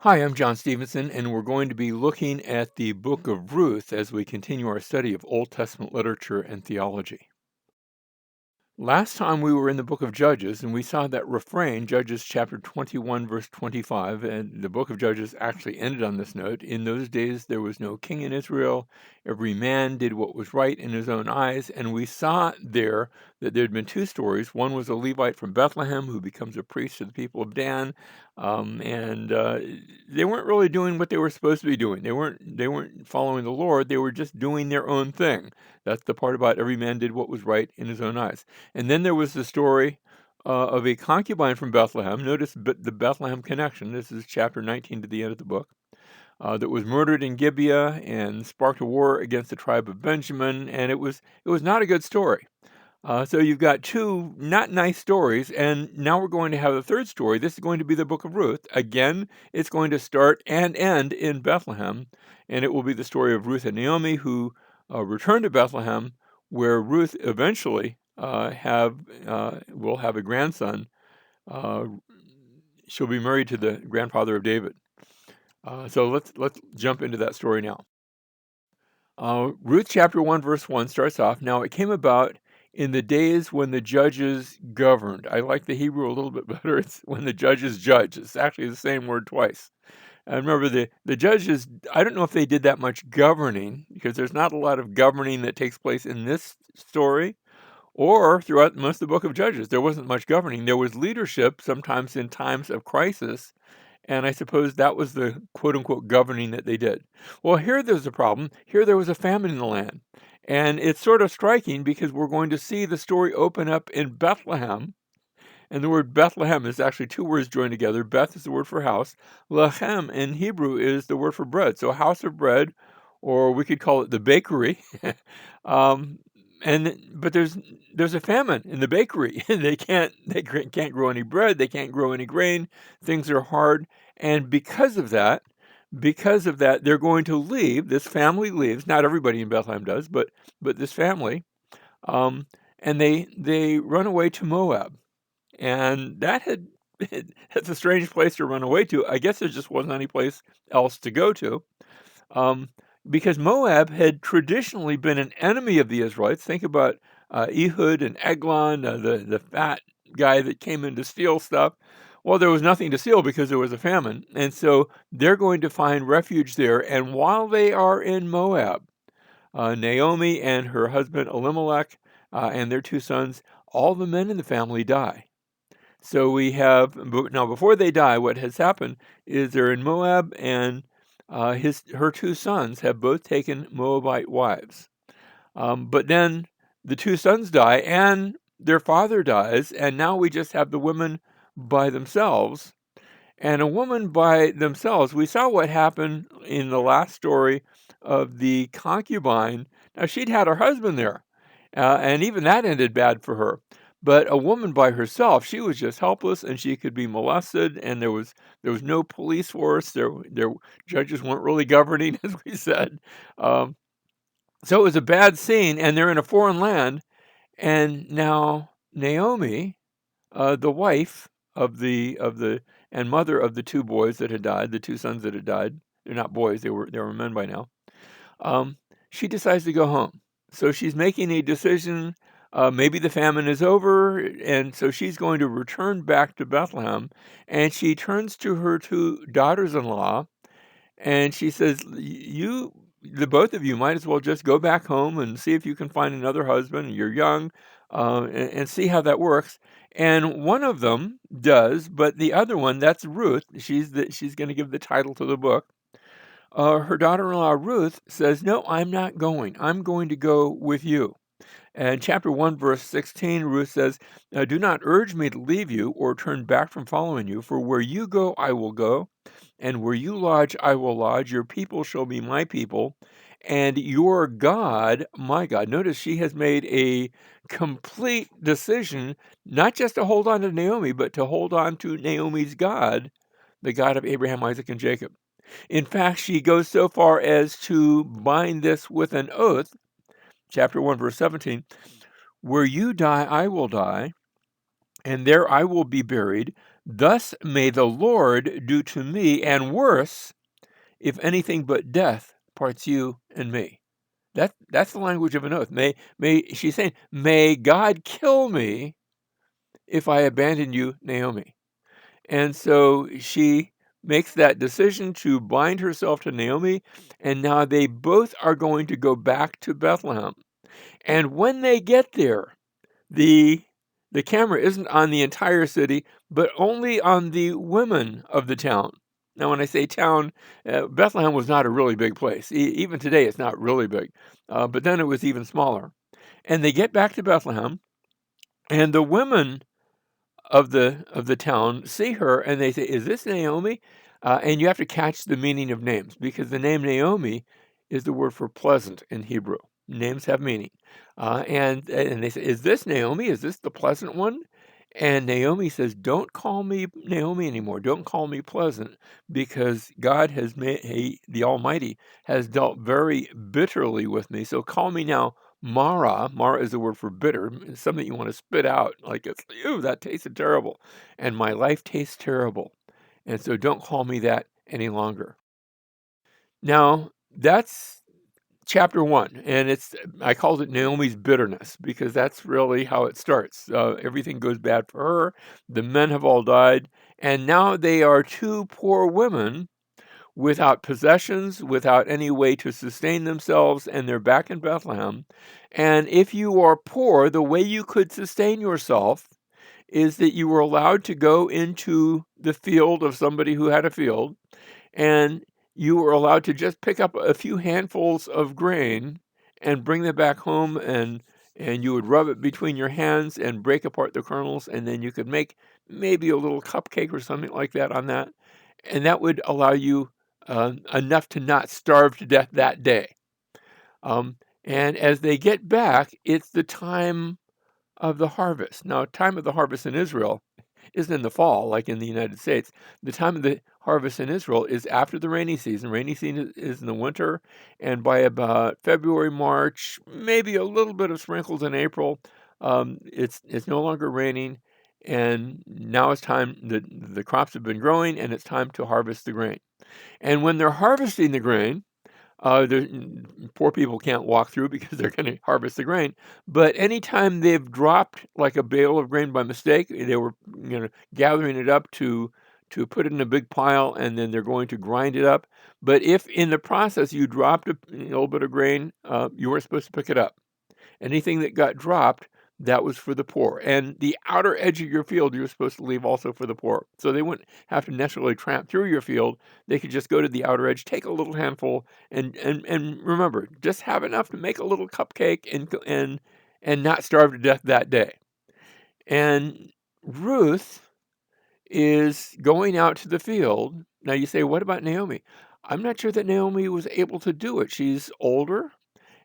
Hi, I'm John Stevenson, and we're going to be looking at the book of Ruth as we continue our study of Old Testament literature and theology. Last time we were in the book of Judges, and we saw that refrain, Judges chapter 21, verse 25, and the book of Judges actually ended on this note. In those days, there was no king in Israel. Every man did what was right in his own eyes. And we saw there that there had been two stories. One was a Levite from Bethlehem who becomes a priest to the people of Dan. And they weren't really doing what they were supposed to be doing. They weren't following the Lord. They were just doing their own thing. That's the part about every man did what was right in his own eyes. And then there was the story of a concubine from Bethlehem. Notice the Bethlehem connection. This is chapter 19 to the end of the book. That was murdered in Gibeah and sparked a war against the tribe of Benjamin. And it was not a good story. So you've got two not nice stories, and now we're going to have a third story. This is going to be the book of Ruth. Again, it's going to start and end in Bethlehem, and it will be the story of Ruth and Naomi, who return to Bethlehem, where Ruth eventually will have a grandson. Uh, she'll be married to the grandfather of David. So let's jump into that story now. Ruth chapter 1, verse 1 starts off, "Now it came about in the days when the judges governed." I like the Hebrew a little bit better. It's when the judges judge. It's actually the same word twice. And remember, the judges, I don't know if they did that much governing, because there's not a lot of governing that takes place in this story, or throughout most of the book of Judges. There wasn't much governing. There was leadership, sometimes in times of crisis, and I suppose that was the quote-unquote governing that they did. Well, here there's a problem. Here there was a famine in the land. And it's sort of striking because we're going to see the story open up in Bethlehem. And the word Bethlehem is actually two words joined together. Beth is the word for house. Lechem in Hebrew is the word for bread. So house of bread, or we could call it the bakery. um, but there's a famine in the bakery. They can't grow any bread. They can't grow any grain. Things are hard, and because of that, they're going to leave. This family leaves. Not everybody in Bethlehem does, but this family, um, and they run away to Moab, and that's a strange place to run away to. I guess there just wasn't any place else to go to. Um, because Moab had traditionally been an enemy of the Israelites. Think about Ehud and Eglon, the fat guy that came in to steal stuff. Well, there was nothing to steal because there was a famine. And so they're going to find refuge there. And while they are in Moab, Naomi and her husband Elimelech and their two sons, all the men in the family die. So we have, now before they die, what has happened is they're in Moab, and her two sons have both taken Moabite wives. But then the two sons die, and their father dies, and now we just have the women by themselves. And a woman by themselves, we saw what happened in the last story of the concubine. Now, she'd had her husband there, and even that ended bad for her. But a woman by herself, she was just helpless, and she could be molested, and there was no police force. There judges weren't really governing, as we said. Um, so it was a bad scene, and they're in a foreign land. And now Naomi, the wife of the and mother of the two boys that had died, the two sons that had died. They're not boys; they were men by now. Um, she decides to go home. So she's making a decision. Maybe the famine is over, and so she's going to return back to Bethlehem. And she turns to her two daughters-in-law, and she says, the both of you might as well just go back home and see if you can find another husband. You're young, and see how that works. And one of them does, but the other one, that's Ruth. She's going to give the title to the book. Her daughter-in-law Ruth says, "No, I'm not going. I'm going to go with you." And chapter 1, verse 16, Ruth says, "Do not urge me to leave you or turn back from following you, for where you go, I will go, and where you lodge, I will lodge. Your people shall be my people, and your God, my God." Notice she has made a complete decision, not just to hold on to Naomi, but to hold on to Naomi's God, the God of Abraham, Isaac, and Jacob. In fact, she goes so far as to bind this with an oath. Chapter 1, verse 17, "Where you die, I will die, and there I will be buried. Thus may the Lord do to me, and worse, if anything but death parts you and me. That's the language of an oath. She's saying, may God kill me if I abandon you, Naomi. And so she makes that decision to bind herself to Naomi, and now they both are going to go back to Bethlehem. And when they get there, the the camera isn't on the entire city, but only on the women of the town. Now, when I say town, Bethlehem was not a really big place. Even today, it's not really big, but then it was even smaller. And they get back to Bethlehem, and the women of the town see her, and they say, "Is this Naomi?" And you have to catch the meaning of names, because the name Naomi is the word for pleasant in Hebrew. Names have meaning, and they say, "Is this Naomi? Is this the pleasant one?" And Naomi says, "Don't call me Naomi anymore. Don't call me pleasant, because God has made the Almighty has dealt very bitterly with me. So call me now Mara." Mara is the word for bitter. It's something you want to spit out. Like, it's, ew, that tasted terrible. And my life tastes terrible. And so don't call me that any longer. Now, that's chapter one. And I called it Naomi's bitterness, because that's really how it starts. Everything goes bad for her. The men have all died. And now they are two poor women without possessions, without any way to sustain themselves, and they're back in Bethlehem. And if you are poor, the way you could sustain yourself is that you were allowed to go into the field of somebody who had a field, and you were allowed to just pick up a few handfuls of grain and bring them back home, and you would rub it between your hands and break apart the kernels, and then you could make maybe a little cupcake or something like that on that, and that would allow you enough to not starve to death that day. And as they get back, it's the time of the harvest. Now, time of the harvest in Israel isn't in the fall like in the United States. The time of the harvest in Israel is after the rainy season. Rainy season is in the winter, and by about February, March, maybe a little bit of sprinkles in April, it's no longer raining, and now it's time. The crops have been growing, and it's time to harvest the grain. And when they're harvesting the grain, poor people can't walk through because they're going to harvest the grain. But anytime they've dropped like a bale of grain by mistake, they were gathering it up to put it in a big pile, and then they're going to grind it up. But if in the process you dropped a little bit of grain, you weren't supposed to pick it up. Anything that got dropped, that was for the poor. And the outer edge of your field, you were supposed to leave also for the poor. So they wouldn't have to necessarily tramp through your field. They could just go to the outer edge, take a little handful, and remember, just have enough to make a little cupcake and not starve to death that day. And Ruth is going out to the field. Now you say, what about Naomi? I'm not sure that Naomi was able to do it. She's older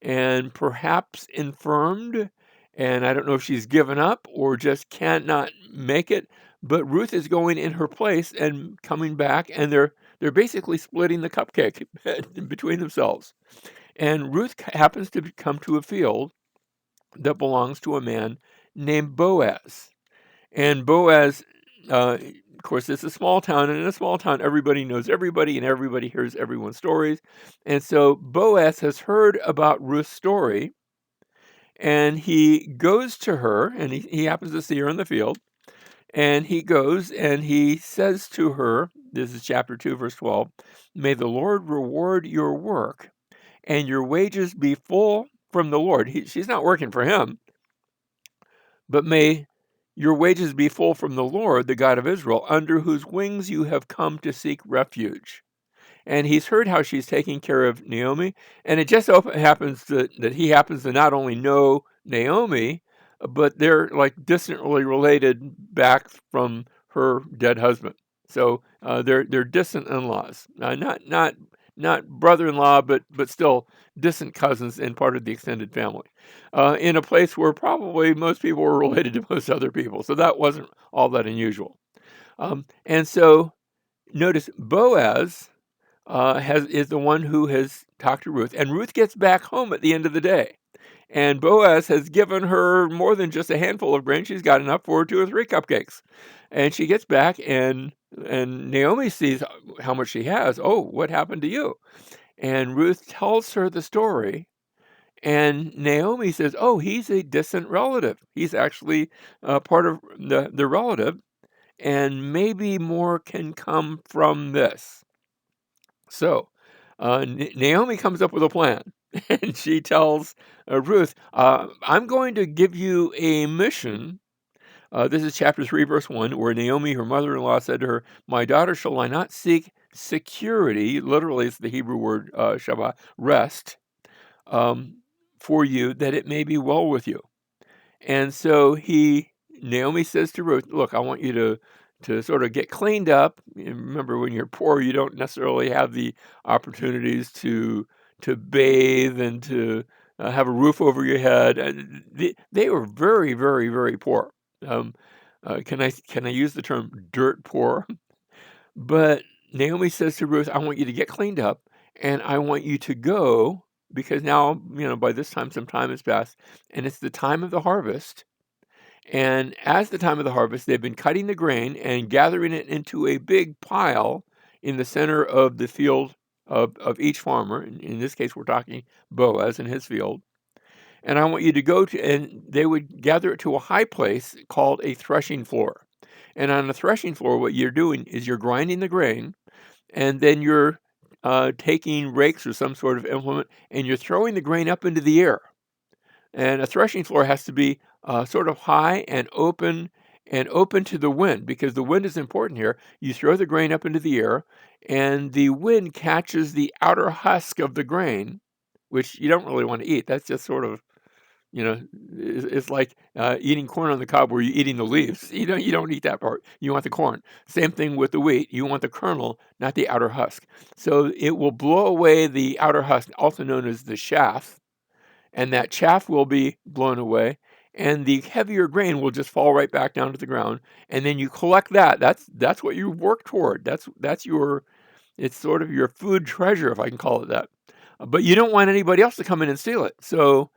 and perhaps infirmed, and I don't know if she's given up or just cannot make it. But Ruth is going in her place and coming back, and they're basically splitting the cupcake between themselves. And Ruth happens to come to a field that belongs to a man named Boaz. And Boaz, of course, it's a small town, and in a small town, everybody knows everybody, and everybody hears everyone's stories. And so Boaz has heard about Ruth's story, and he goes to her, and he happens to see her in the field, and he goes and he says to her, this is chapter 2, verse 12, "May the Lord reward your work, and your wages be full from the Lord." She's not working for him, but may your wages be full from the Lord, the God of Israel, under whose wings you have come to seek refuge. And he's heard how she's taking care of Naomi, and it just happens that he happens to not only know Naomi, but they're like distantly related back from her dead husband. So they're distant in-laws, not brother-in-law, but still distant cousins and part of the extended family, in a place where probably most people were related to most other people. So that wasn't all that unusual. And so notice Boaz is the one who has talked to Ruth, and Ruth gets back home at the end of the day, And Boaz has given her more than just a handful of grain. She's got enough for 2 or 3 cupcakes. And she gets back, and Naomi sees how much she has. Oh, what happened to you? And Ruth tells her the story. And Naomi says, oh, he's a distant relative. He's actually part of the relative. And maybe more can come from this. So Naomi comes up with a plan. And she tells Ruth, I'm going to give you a mission. This is chapter 3, verse 1, where Naomi, her mother-in-law, said to her, my daughter, shall I not seek security? Literally, it's the Hebrew word Shabbat, rest, um, for you, that it may be well with you. And so Naomi says to Ruth, look, I want you to sort of get cleaned up. Remember, when you're poor, you don't necessarily have the opportunities to bathe and to have a roof over your head. They were very, very, very poor. Um, can I use the term dirt poor? But Naomi says to Ruth, I want you to get cleaned up, and I want you to go, because now, by this time, some time has passed, and it's the time of the harvest. And as the time of the harvest, they've been cutting the grain and gathering it into a big pile in the center of the field of each farmer. In this case, we're talking Boaz in his field. And I want you to go to, and they would gather it to a high place called a threshing floor. And on the threshing floor, what you're doing is you're grinding the grain, and then you're taking rakes or some sort of implement, and you're throwing the grain up into the air. And a threshing floor has to be sort of high and open to the wind, because the wind is important here. You throw the grain up into the air, and the wind catches the outer husk of the grain, which you don't really want to eat. That's just sort of, it's like eating corn on the cob where you're eating the leaves. You don't eat that part. You want the corn. Same thing with the wheat. You want the kernel, not the outer husk. So it will blow away the outer husk, also known as the chaff, and that chaff will be blown away, and the heavier grain will just fall right back down to the ground. And then you collect that. That's what you work toward. It's sort of your food treasure, if I can call it that. But you don't want anybody else to come in and steal it. So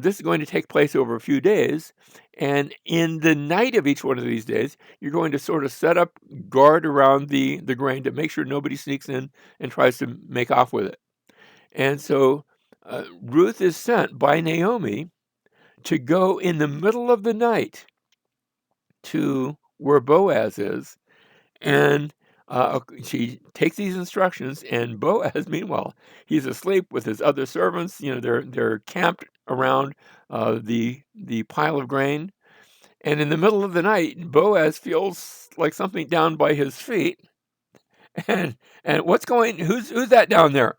this is going to take place over a few days. And in the night of each one of these days, you're going to sort of set up guard around the grain to make sure nobody sneaks in and tries to make off with it. And so Ruth is sent by Naomi to go in the middle of the night to where Boaz is. And she takes these instructions, and Boaz, meanwhile, he's asleep with his other servants. They're camped around the pile of grain. And in the middle of the night, Boaz feels like something down by his feet. And who's that down there?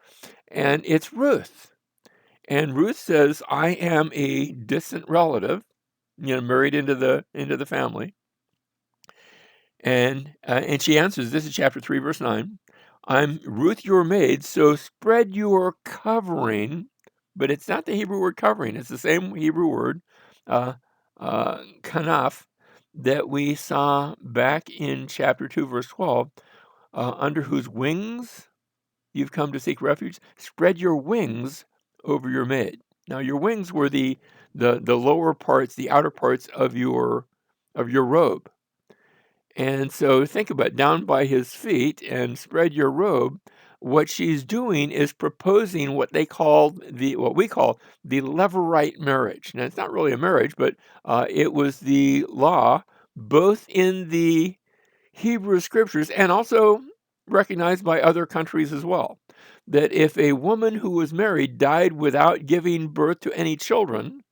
And it's Ruth. And Ruth says, I am a distant relative, married into the family. And she answers, this is chapter 3, verse 9. I'm Ruth, your maid, so spread your covering. But it's not the Hebrew word covering. It's the same Hebrew word, kanaf, that we saw back in chapter 2, verse 12, under whose wings you've come to seek refuge. Spread your wings over your maid. Now, your wings were the lower parts, the outer parts of your robe. And so think about it, down by his feet and spread your robe. What she's doing is proposing what we call the Levirate marriage. Now, it's not really a marriage, but it was the law both in the Hebrew scriptures and also recognized by other countries as well, that if a woman who was married died without giving birth to any children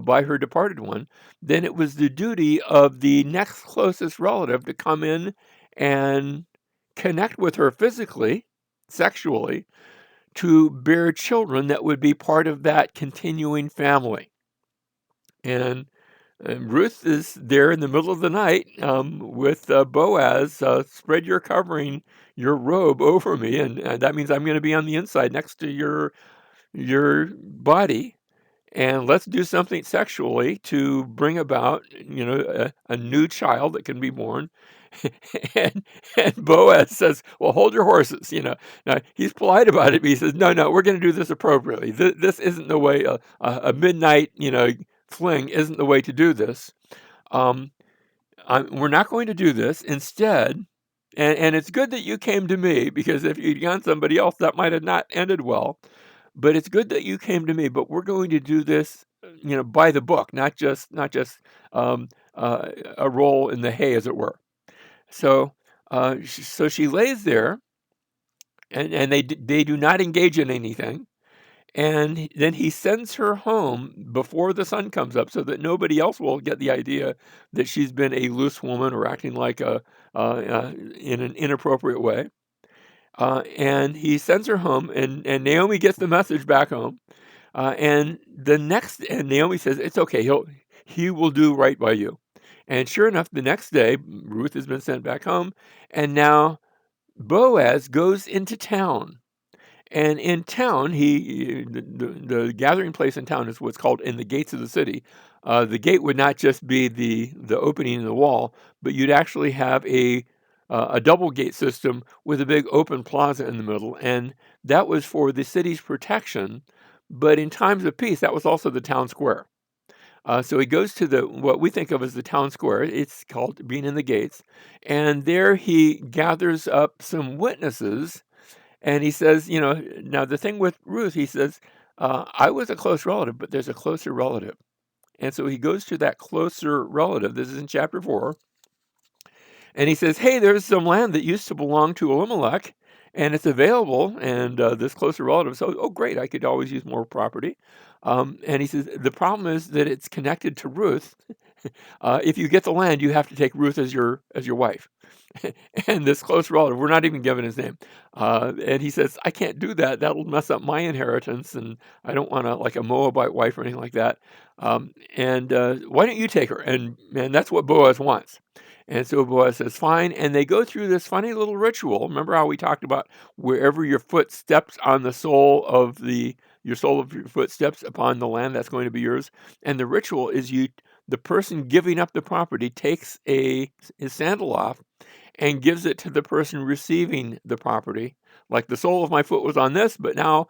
by her departed one, then it was the duty of the next closest relative to come in and connect with her physically, sexually, to bear children that would be part of that continuing family. And Ruth is there in the middle of the night with Boaz. Spread your covering, your robe over me, and that means I'm going to be on the inside next to your body, and let's do something sexually to bring about, a new child that can be born. and, and Boaz says, well, hold your horses. Now he's polite about it, but he says, no, no, we're going to do this appropriately. This isn't the way, a midnight, fling isn't the way to do this. Um, we're not going to do this. Instead, and it's good that you came to me, because if you'd gone somebody else, that might have not ended well. But it's good that you came to me. But we're going to do this, by the book, not just um, a roll in the hay, as it were. So, so she lays there, and they do not engage in anything. And then he sends her home before the sun comes up, so that nobody else will get the idea that she's been a loose woman or acting like in an inappropriate way. And he sends her home, and Naomi gets the message back home. And Naomi says, "It's okay. He will do right by you." And sure enough, the next day, Ruth has been sent back home, and now Boaz goes into town. And in town, the gathering place in town is what's called in the gates of the city. The gate would not just be the opening in the wall, but you'd actually have a double gate system with a big open plaza in the middle, and that was for the city's protection. But in times of peace, that was also the town square. So he goes to what we think of as the town square. It's called being in the gates, and there he gathers up some witnesses, and he says, now the thing with Ruth, he says, I was a close relative, but there's a closer relative. And so he goes to that closer relative. This is in chapter 4. And he says, hey, there's some land that used to belong to Elimelech, and it's available. And this closer relative says, oh, great, I could always use more property. And he says, the problem is that it's connected to Ruth. If you get the land, you have to take Ruth as your wife. And this close relative, we're not even given his name, and he says, I can't do that. That'll mess up my inheritance, and I don't want to, like, a Moabite wife or anything like that. And why don't you take her? And that's what Boaz wants. And so Boaz says, fine. And they go through this funny little ritual. Remember how we talked about wherever your foot steps on the sole of your foot steps upon the land that's going to be yours. And the ritual is the person giving up the property takes his sandal off and gives it to the person receiving the property. Like, the sole of my foot was on this, but now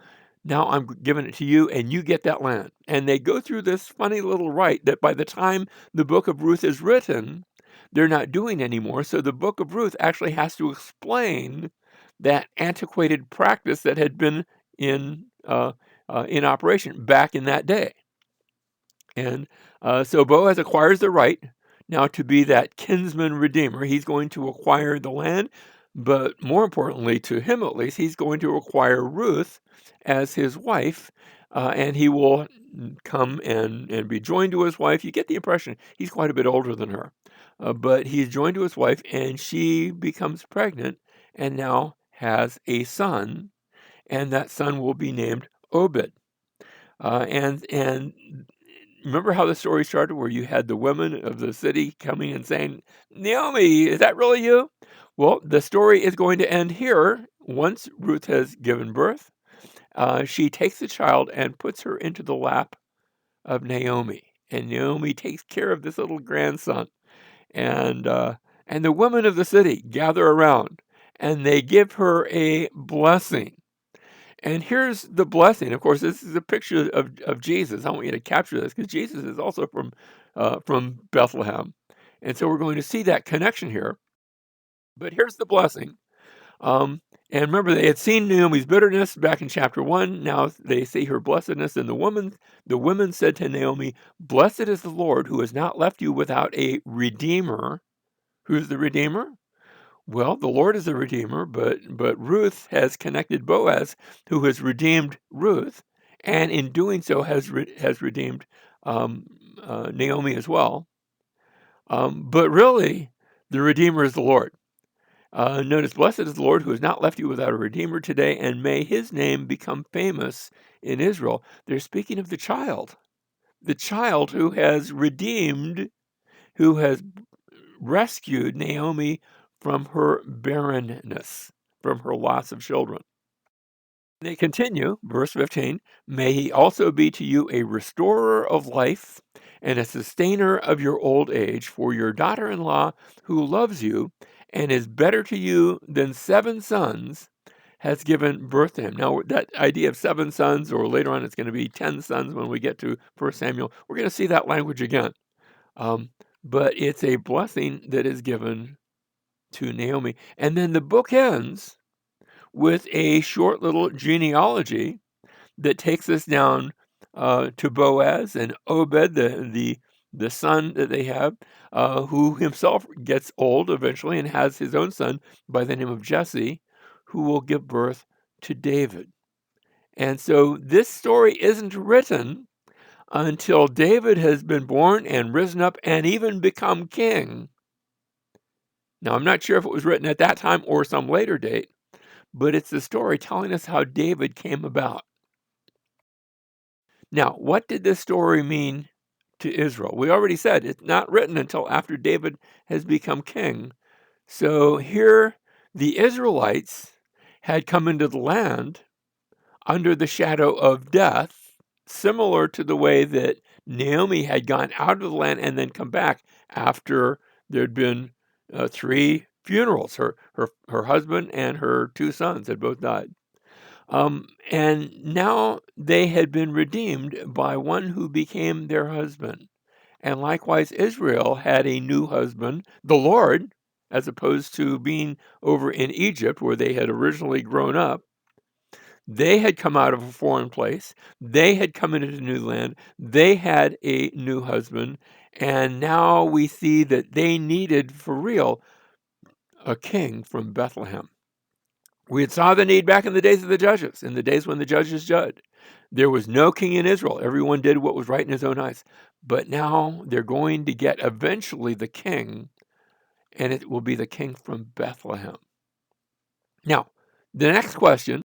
I'm giving it to you, and you get that land. And they go through this funny little rite that by the time the book of Ruth is written, they're not doing anymore. So the book of Ruth actually has to explain that antiquated practice that had been in operation back in that day. And so Boaz acquires the right now to be that kinsman redeemer. He's going to acquire the land, but more importantly, to him at least, he's going to acquire Ruth as his wife, and he will come and be joined to his wife. You get the impression he's quite a bit older than her, but he's joined to his wife, and she becomes pregnant and now has a son, and that son will be named Obed. And remember how the story started, where you had the women of the city coming and saying, Naomi, is that really you? Well, the story is going to end here. Once Ruth has given birth, she takes the child and puts her into the lap of Naomi. And Naomi takes care of this little grandson. And the women of the city gather around, and they give her a blessing. And here's the blessing. Of course, this is a picture of Jesus. I want you to capture this, because Jesus is also from Bethlehem. And so we're going to see that connection here. But here's the blessing. And remember, they had seen Naomi's bitterness back in chapter 1. Now they see her blessedness. And the women said to Naomi, blessed is the Lord, who has not left you without a redeemer. Who's the redeemer? Well, the Lord is the redeemer, but Ruth has connected Boaz, who has redeemed Ruth, and in doing so has redeemed Naomi as well. But really, the redeemer is the Lord. Notice, blessed is the Lord, who has not left you without a redeemer today, and may his name become famous in Israel. They're speaking of the child who has redeemed, who has rescued Naomi from her barrenness, from her loss of children. They continue, verse 15, may he also be to you a restorer of life and a sustainer of your old age, for your daughter-in-law who loves you and is better to you than 7 sons, has given birth to him. Now, that idea of 7 sons, or later on it's going to be 10 sons when we get to 1 Samuel, we're going to see that language again. But it's a blessing that is given to Naomi. And then the book ends with a short little genealogy that takes us down to Boaz and Obed, the son that they have, who himself gets old eventually and has his own son by the name of Jesse, who will give birth to David. And so this story isn't written until David has been born and risen up and even become king. Now, I'm not sure if it was written at that time or some later date, but it's the story telling us how David came about. Now, what did this story mean to Israel? We already said it's not written until after David has become king. So here the Israelites had come into the land under the shadow of death, similar to the way that Naomi had gone out of the land and then come back after there'd been 3 funerals. Her husband and her 2 sons had both died. And now they had been redeemed by one who became their husband. And likewise, Israel had a new husband, the Lord, as opposed to being over in Egypt where they had originally grown up. They had come out of a foreign place. They had come into a new land. They had a new husband. And now we see that they needed, for real, a king from Bethlehem. We had saw the need back in the days of the judges, in the days when the judges judged. There was no king in Israel. Everyone did what was right in his own eyes. But now they're going to get eventually the king, and it will be the king from Bethlehem. Now, the next question,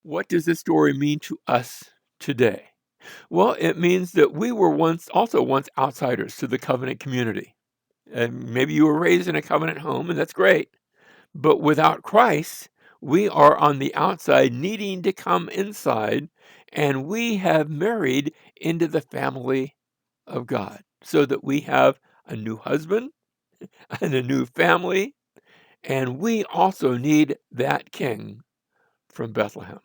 what does this story mean to us today? Well, it means that we were once outsiders to the covenant community. And maybe you were raised in a covenant home, and that's great. But without Christ, we are on the outside needing to come inside, and we have married into the family of God so that we have a new husband and a new family, and we also need that king from Bethlehem.